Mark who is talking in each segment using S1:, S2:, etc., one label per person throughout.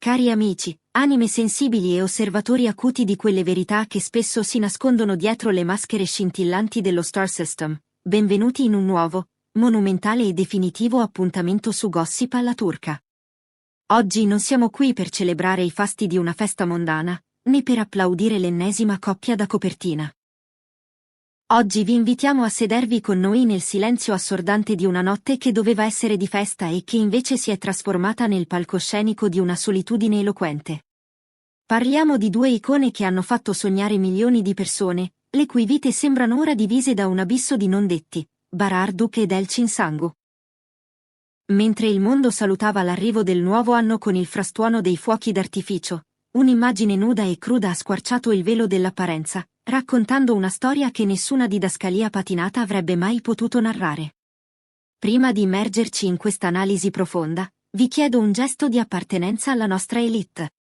S1: Cari amici, anime sensibili e osservatori acuti di quelle verità che spesso si nascondono dietro le maschere scintillanti dello Star System, benvenuti in un nuovo, monumentale e definitivo appuntamento su Gossip alla turca. Oggi non siamo qui per celebrare i fasti di una festa mondana, né per applaudire l'ennesima coppia da copertina. Oggi vi invitiamo a sedervi con noi nel silenzio assordante di una notte che doveva essere di festa e che invece si è trasformata nel palcoscenico di una solitudine eloquente. Parliamo di due icone che hanno fatto sognare milioni di persone, le cui vite sembrano ora divise da un abisso di non detti, Barar ed Elçin Sangu. Mentre il mondo salutava l'arrivo del nuovo anno con il frastuono dei fuochi d'artificio, un'immagine nuda e cruda ha squarciato il velo dell'apparenza, raccontando una storia che nessuna didascalia patinata avrebbe mai potuto narrare. Prima di immergerci in questa analisi profonda, vi chiedo un gesto di appartenenza alla nostra elite.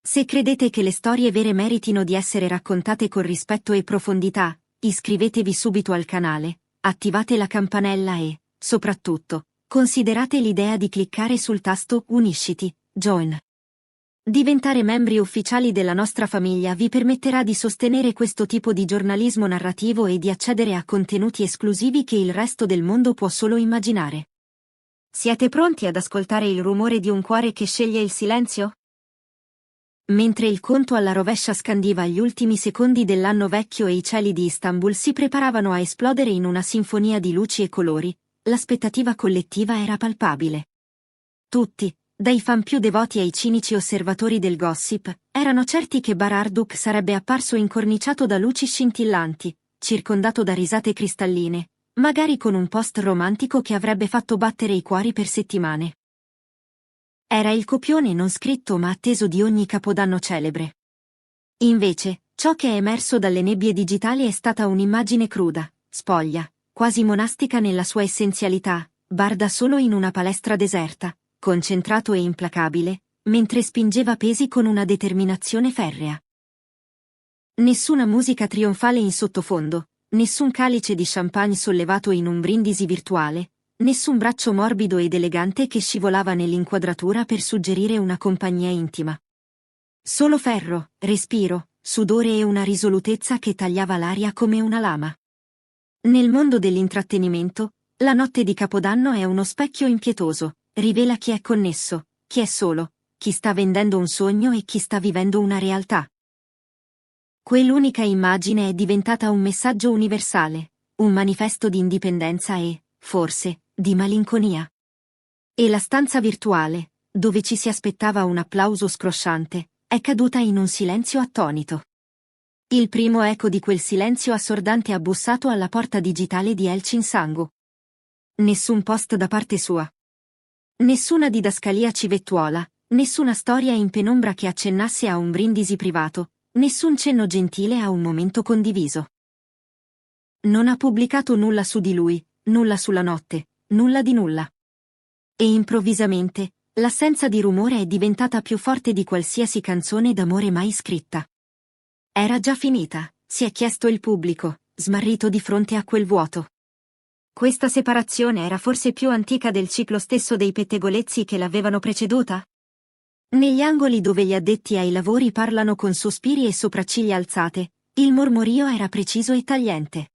S1: Se credete che le storie vere meritino di essere raccontate con rispetto e profondità, iscrivetevi subito al canale, attivate la campanella e, soprattutto, considerate l'idea di cliccare sul tasto Unisciti, Join. Diventare membri ufficiali della nostra famiglia vi permetterà di sostenere questo tipo di giornalismo narrativo e di accedere a contenuti esclusivi che il resto del mondo può solo immaginare. Siete pronti ad ascoltare il rumore di un cuore che sceglie il silenzio? Mentre il conto alla rovescia scandiva gli ultimi secondi dell'anno vecchio e i cieli di Istanbul si preparavano a esplodere in una sinfonia di luci e colori, l'aspettativa collettiva era palpabile. Tutti, dai fan più devoti ai cinici osservatori del gossip, erano certi che Barar sarebbe apparso incorniciato da luci scintillanti, circondato da risate cristalline, magari con un post romantico che avrebbe fatto battere i cuori per settimane. Era il copione non scritto ma atteso di ogni capodanno celebre. Invece, ciò che è emerso dalle nebbie digitali è stata un'immagine cruda, spoglia, quasi monastica nella sua essenzialità, Bar da solo in una palestra deserta, concentrato e implacabile, mentre spingeva pesi con una determinazione ferrea. Nessuna musica trionfale in sottofondo, nessun calice di champagne sollevato in un brindisi virtuale, nessun braccio morbido ed elegante che scivolava nell'inquadratura per suggerire una compagnia intima. Solo ferro, respiro, sudore e una risolutezza che tagliava l'aria come una lama. Nel mondo dell'intrattenimento, la notte di Capodanno è uno specchio impietoso, rivela chi è connesso, chi è solo, chi sta vendendo un sogno e chi sta vivendo una realtà. Quell'unica immagine è diventata un messaggio universale, un manifesto di indipendenza e, forse, di malinconia. E la stanza virtuale, dove ci si aspettava un applauso scrosciante, è caduta in un silenzio attonito. Il primo eco di quel silenzio assordante ha bussato alla porta digitale di Elçin Sangu. Nessun post da parte sua. Nessuna didascalia civettuola, nessuna storia in penombra che accennasse a un brindisi privato, nessun cenno gentile a un momento condiviso. Non ha pubblicato nulla su di lui, nulla sulla notte, nulla di nulla. E improvvisamente, l'assenza di rumore è diventata più forte di qualsiasi canzone d'amore mai scritta. Era già finita, si è chiesto il pubblico, smarrito di fronte a quel vuoto. Questa separazione era forse più antica del ciclo stesso dei pettegolezzi che l'avevano preceduta? Negli angoli dove gli addetti ai lavori parlano con sospiri e sopracciglia alzate, il mormorio era preciso e tagliente.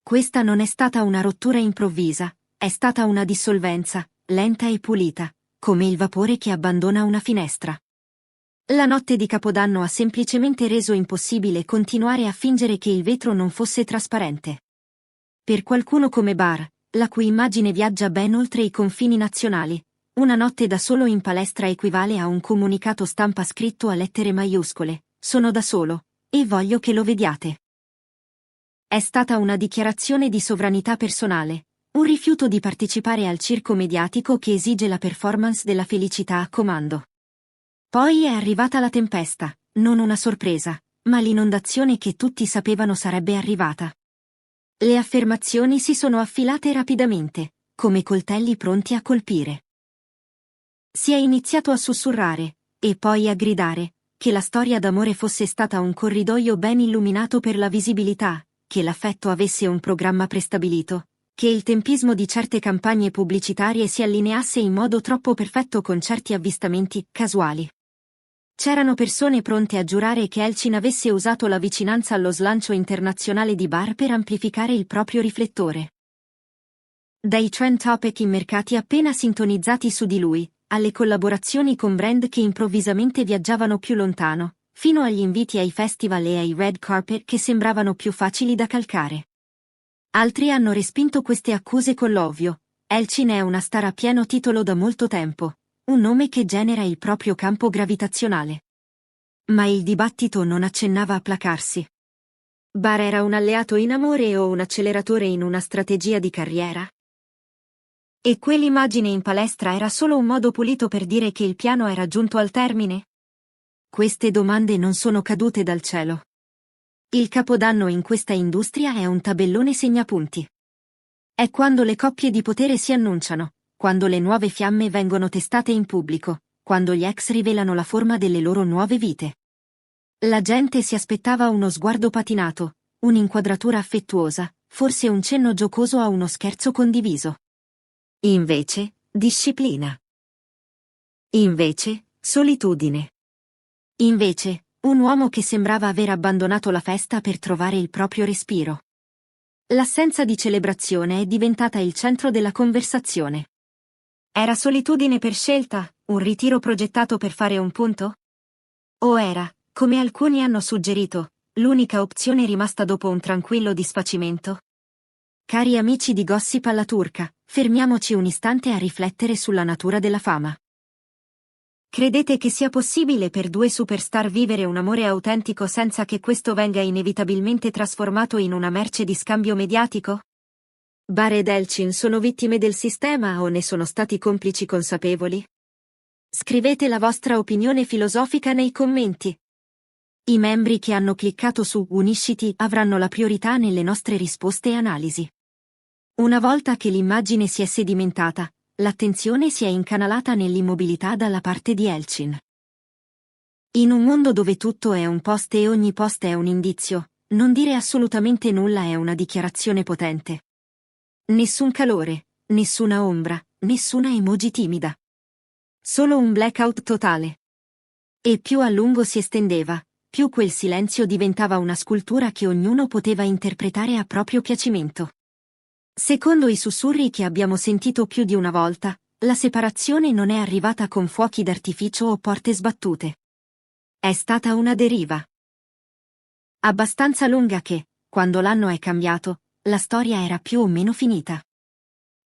S1: Questa non è stata una rottura improvvisa, è stata una dissolvenza, lenta e pulita, come il vapore che abbandona una finestra. La notte di Capodanno ha semplicemente reso impossibile continuare a fingere che il vetro non fosse trasparente. Per qualcuno come Bar, la cui immagine viaggia ben oltre i confini nazionali, una notte da solo in palestra equivale a un comunicato stampa scritto a lettere maiuscole: sono da solo, e voglio che lo vediate. È stata una dichiarazione di sovranità personale, un rifiuto di partecipare al circo mediatico che esige la performance della felicità a comando. Poi è arrivata la tempesta, non una sorpresa, ma l'inondazione che tutti sapevano sarebbe arrivata. Le affermazioni si sono affilate rapidamente, come coltelli pronti a colpire. Si è iniziato a sussurrare, e poi a gridare, che la storia d'amore fosse stata un corridoio ben illuminato per la visibilità, che l'affetto avesse un programma prestabilito, Che il tempismo di certe campagne pubblicitarie si allineasse in modo troppo perfetto con certi avvistamenti casuali. C'erano persone pronte a giurare che Elchin avesse usato la vicinanza allo slancio internazionale di Barr per amplificare il proprio riflettore. Dai trend topic in mercati appena sintonizzati su di lui, alle collaborazioni con brand che improvvisamente viaggiavano più lontano, fino agli inviti ai festival e ai red carpet che sembravano più facili da calcare. Altri hanno respinto queste accuse con l'ovvio: Elchin è una star a pieno titolo da molto tempo, un nome che genera il proprio campo gravitazionale. Ma il dibattito non accennava a placarsi. Barr era un alleato in amore o un acceleratore in una strategia di carriera? E quell'immagine in palestra era solo un modo pulito per dire che il piano era giunto al termine? Queste domande non sono cadute dal cielo. Il capodanno in questa industria è un tabellone segnapunti. È quando le coppie di potere si annunciano, quando le nuove fiamme vengono testate in pubblico, quando gli ex rivelano la forma delle loro nuove vite. La gente si aspettava uno sguardo patinato, un'inquadratura affettuosa, forse un cenno giocoso a uno scherzo condiviso. Invece, disciplina. Invece, solitudine. Invece, un uomo che sembrava aver abbandonato la festa per trovare il proprio respiro. L'assenza di celebrazione è diventata il centro della conversazione. Era solitudine per scelta, un ritiro progettato per fare un punto? O era, come alcuni hanno suggerito, l'unica opzione rimasta dopo un tranquillo disfacimento? Cari amici di Gossip alla turca, fermiamoci un istante a riflettere sulla natura della fama. Credete che sia possibile per due superstar vivere un amore autentico senza che questo venga inevitabilmente trasformato in una merce di scambio mediatico? Barr ed Elchin sono vittime del sistema o ne sono stati complici consapevoli? Scrivete la vostra opinione filosofica nei commenti. I membri che hanno cliccato su Unisciti avranno la priorità nelle nostre risposte e analisi. Una volta che l'immagine si è sedimentata, l'attenzione si è incanalata nell'immobilità dalla parte di Elchin. In un mondo dove tutto è un post e ogni post è un indizio, non dire assolutamente nulla è una dichiarazione potente. Nessun calore, nessuna ombra, nessuna emoji timida. Solo un blackout totale. E più a lungo si estendeva, più quel silenzio diventava una scultura che ognuno poteva interpretare a proprio piacimento. Secondo i sussurri che abbiamo sentito più di una volta, la separazione non è arrivata con fuochi d'artificio o porte sbattute. È stata una deriva. Abbastanza lunga che, quando l'anno è cambiato, la storia era più o meno finita.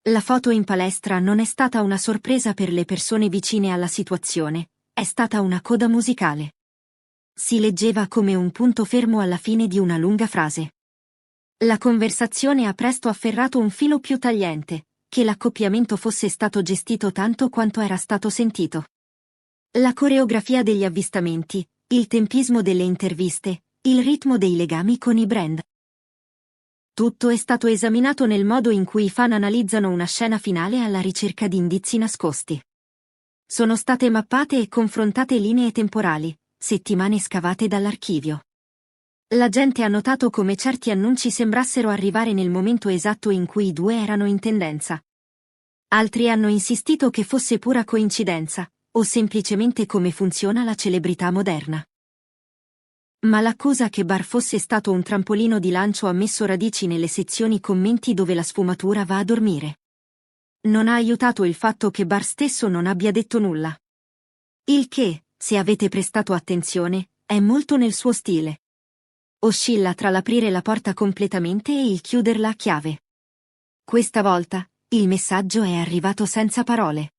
S1: La foto in palestra non è stata una sorpresa per le persone vicine alla situazione, è stata una coda musicale. Si leggeva come un punto fermo alla fine di una lunga frase. La conversazione ha presto afferrato un filo più tagliente, che l'accoppiamento fosse stato gestito tanto quanto era stato sentito. La coreografia degli avvistamenti, il tempismo delle interviste, il ritmo dei legami con i brand. Tutto è stato esaminato nel modo in cui i fan analizzano una scena finale alla ricerca di indizi nascosti. Sono state mappate e confrontate linee temporali, settimane scavate dall'archivio. La gente ha notato come certi annunci sembrassero arrivare nel momento esatto in cui i due erano in tendenza. Altri hanno insistito che fosse pura coincidenza, o semplicemente come funziona la celebrità moderna. Ma l'accusa che Barr fosse stato un trampolino di lancio ha messo radici nelle sezioni commenti dove la sfumatura va a dormire. Non ha aiutato il fatto che Barr stesso non abbia detto nulla. Il che, se avete prestato attenzione, è molto nel suo stile. Oscilla tra l'aprire la porta completamente e il chiuderla a chiave. Questa volta, il messaggio è arrivato senza parole.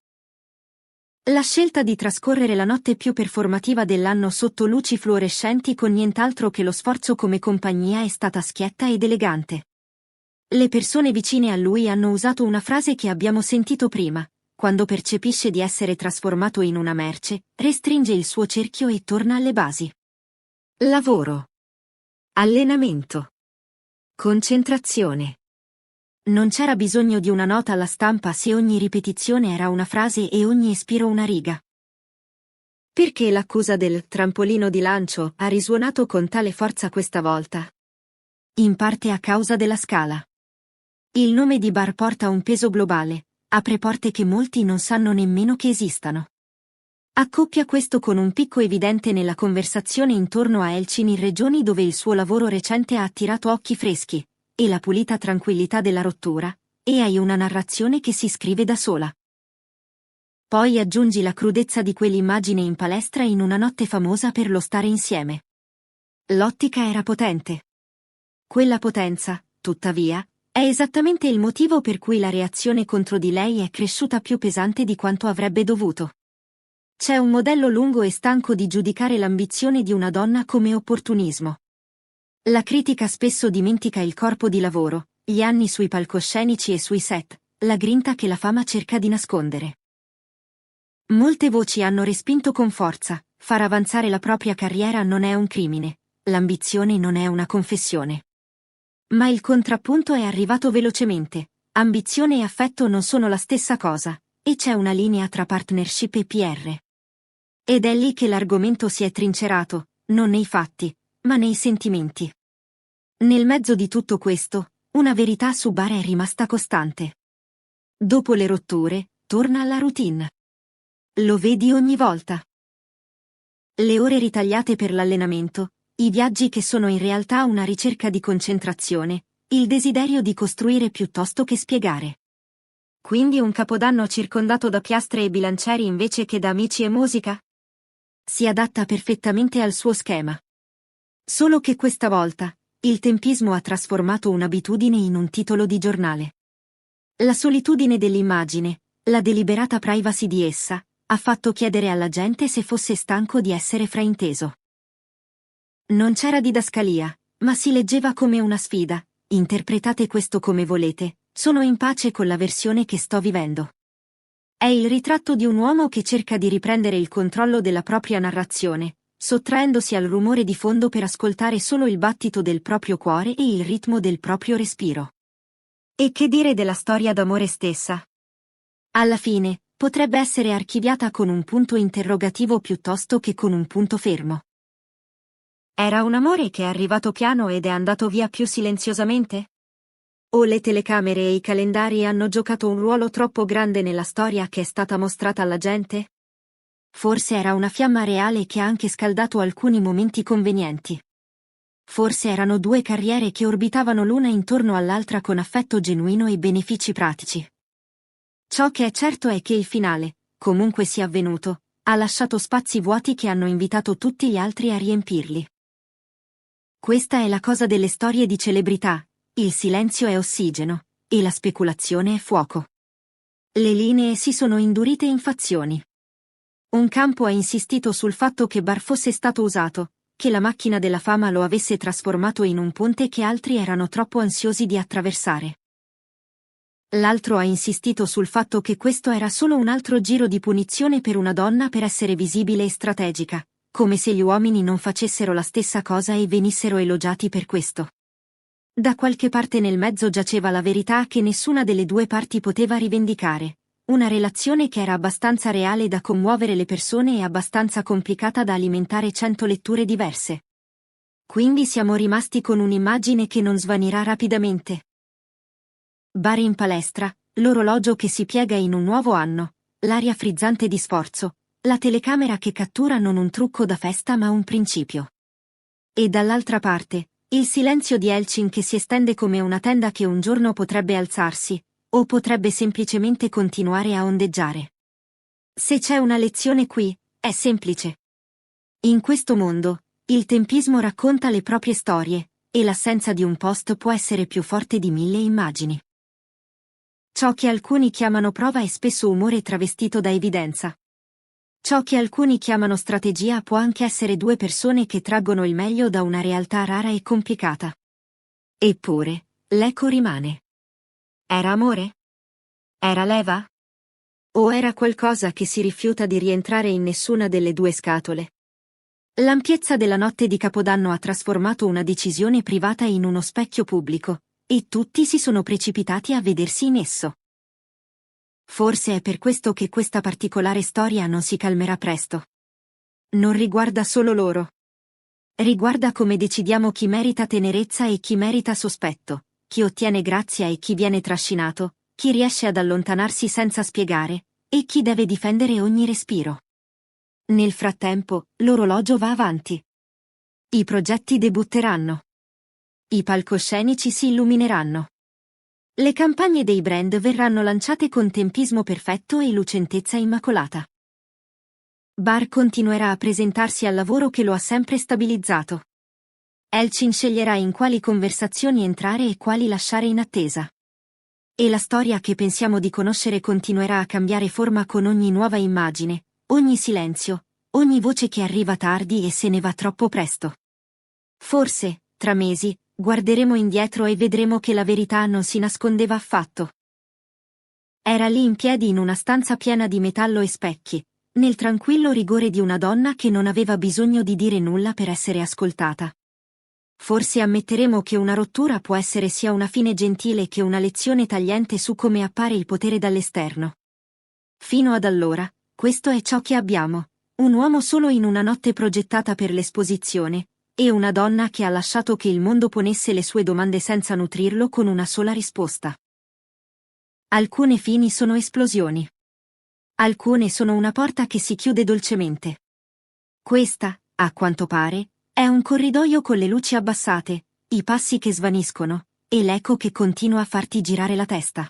S1: La scelta di trascorrere la notte più performativa dell'anno sotto luci fluorescenti con nient'altro che lo sforzo come compagnia è stata schietta ed elegante. Le persone vicine a lui hanno usato una frase che abbiamo sentito prima: quando percepisce di essere trasformato in una merce, restringe il suo cerchio e torna alle basi. Lavoro. Allenamento. Concentrazione. Non c'era bisogno di una nota alla stampa se ogni ripetizione era una frase e ogni espiro una riga. Perché l'accusa del trampolino di lancio ha risuonato con tale forza questa volta? In parte a causa della scala. Il nome di bar porta un peso globale, apre porte che molti non sanno nemmeno che esistano. Accoppia questo con un picco evidente nella conversazione intorno a Elchin in regioni dove il suo lavoro recente ha attirato occhi freschi, e la pulita tranquillità della rottura, e hai una narrazione che si scrive da sola. Poi aggiungi la crudezza di quell'immagine in palestra in una notte famosa per lo stare insieme. L'ottica era potente. Quella potenza, tuttavia, è esattamente il motivo per cui la reazione contro di lei è cresciuta più pesante di quanto avrebbe dovuto. C'è un modello lungo e stanco di giudicare l'ambizione di una donna come opportunismo. La critica spesso dimentica il corpo di lavoro, gli anni sui palcoscenici e sui set, la grinta che la fama cerca di nascondere. Molte voci hanno respinto con forza: far avanzare la propria carriera non è un crimine, l'ambizione non è una confessione. Ma il contrappunto è arrivato velocemente: ambizione e affetto non sono la stessa cosa, e c'è una linea tra partnership e PR. Ed è lì che l'argomento si è trincerato, non nei fatti, ma nei sentimenti. Nel mezzo di tutto questo, una verità su Bar è rimasta costante. Dopo le rotture, torna alla routine. Lo vedi ogni volta. Le ore ritagliate per l'allenamento, i viaggi che sono in realtà una ricerca di concentrazione, il desiderio di costruire piuttosto che spiegare. Quindi un capodanno circondato da piastre e bilancieri invece che da amici e musica? Si adatta perfettamente al suo schema. Solo che questa volta, il tempismo ha trasformato un'abitudine in un titolo di giornale. La solitudine dell'immagine, la deliberata privacy di essa, ha fatto chiedere alla gente se fosse stanco di essere frainteso. Non c'era didascalia, ma si leggeva come una sfida: interpretate questo come volete, sono in pace con la versione che sto vivendo. È il ritratto di un uomo che cerca di riprendere il controllo della propria narrazione, sottraendosi al rumore di fondo per ascoltare solo il battito del proprio cuore e il ritmo del proprio respiro. E che dire della storia d'amore stessa? Alla fine, potrebbe essere archiviata con un punto interrogativo piuttosto che con un punto fermo. Era un amore che è arrivato piano ed è andato via più silenziosamente? O le telecamere e i calendari hanno giocato un ruolo troppo grande nella storia che è stata mostrata alla gente? Forse era una fiamma reale che ha anche scaldato alcuni momenti convenienti. Forse erano due carriere che orbitavano l'una intorno all'altra con affetto genuino e benefici pratici. Ciò che è certo è che il finale, comunque sia avvenuto, ha lasciato spazi vuoti che hanno invitato tutti gli altri a riempirli. Questa è la cosa delle storie di celebrità: il silenzio è ossigeno, e la speculazione è fuoco. Le linee si sono indurite in fazioni. Un campo ha insistito sul fatto che Bar fosse stato usato, che la macchina della fama lo avesse trasformato in un ponte che altri erano troppo ansiosi di attraversare. L'altro ha insistito sul fatto che questo era solo un altro giro di punizione per una donna per essere visibile e strategica, come se gli uomini non facessero la stessa cosa e venissero elogiati per questo. Da qualche parte nel mezzo giaceva la verità che nessuna delle due parti poteva rivendicare: una relazione che era abbastanza reale da commuovere le persone e abbastanza complicata da alimentare 100 letture diverse. Quindi siamo rimasti con un'immagine che non svanirà rapidamente. Bar in palestra, l'orologio che si piega in un nuovo anno, l'aria frizzante di sforzo, la telecamera che cattura non un trucco da festa ma un principio. E dall'altra parte, il silenzio di Elchin che si estende come una tenda che un giorno potrebbe alzarsi, o potrebbe semplicemente continuare a ondeggiare. Se c'è una lezione qui, è semplice. In questo mondo, il tempismo racconta le proprie storie, e l'assenza di un post può essere più forte di 1000 immagini. Ciò che alcuni chiamano prova è spesso umore travestito da evidenza. Ciò che alcuni chiamano strategia può anche essere due persone che traggono il meglio da una realtà rara e complicata. Eppure, l'eco rimane. Era amore? Era leva? O era qualcosa che si rifiuta di rientrare in nessuna delle due scatole? L'ampiezza della notte di Capodanno ha trasformato una decisione privata in uno specchio pubblico, e tutti si sono precipitati a vedersi in esso. Forse è per questo che questa particolare storia non si calmerà presto. Non riguarda solo loro. Riguarda come decidiamo chi merita tenerezza e chi merita sospetto, chi ottiene grazia e chi viene trascinato, chi riesce ad allontanarsi senza spiegare, e chi deve difendere ogni respiro. Nel frattempo, l'orologio va avanti. I progetti debutteranno. I palcoscenici si illumineranno. Le campagne dei brand verranno lanciate con tempismo perfetto e lucentezza immacolata. Bar continuerà a presentarsi al lavoro che lo ha sempre stabilizzato. Elchin sceglierà in quali conversazioni entrare e quali lasciare in attesa. E la storia che pensiamo di conoscere continuerà a cambiare forma con ogni nuova immagine, ogni silenzio, ogni voce che arriva tardi e se ne va troppo presto. Forse, tra mesi, guarderemo indietro e vedremo che la verità non si nascondeva affatto. Era lì in piedi in una stanza piena di metallo e specchi, nel tranquillo rigore di una donna che non aveva bisogno di dire nulla per essere ascoltata. Forse ammetteremo che una rottura può essere sia una fine gentile che una lezione tagliente su come appare il potere dall'esterno. Fino ad allora, questo è ciò che abbiamo: un uomo solo in una notte progettata per l'esposizione, e una donna che ha lasciato che il mondo ponesse le sue domande senza nutrirlo con una sola risposta. Alcune fini sono esplosioni. Alcune sono una porta che si chiude dolcemente. Questa, a quanto pare, è un corridoio con le luci abbassate, i passi che svaniscono, e l'eco che continua a farti girare la testa.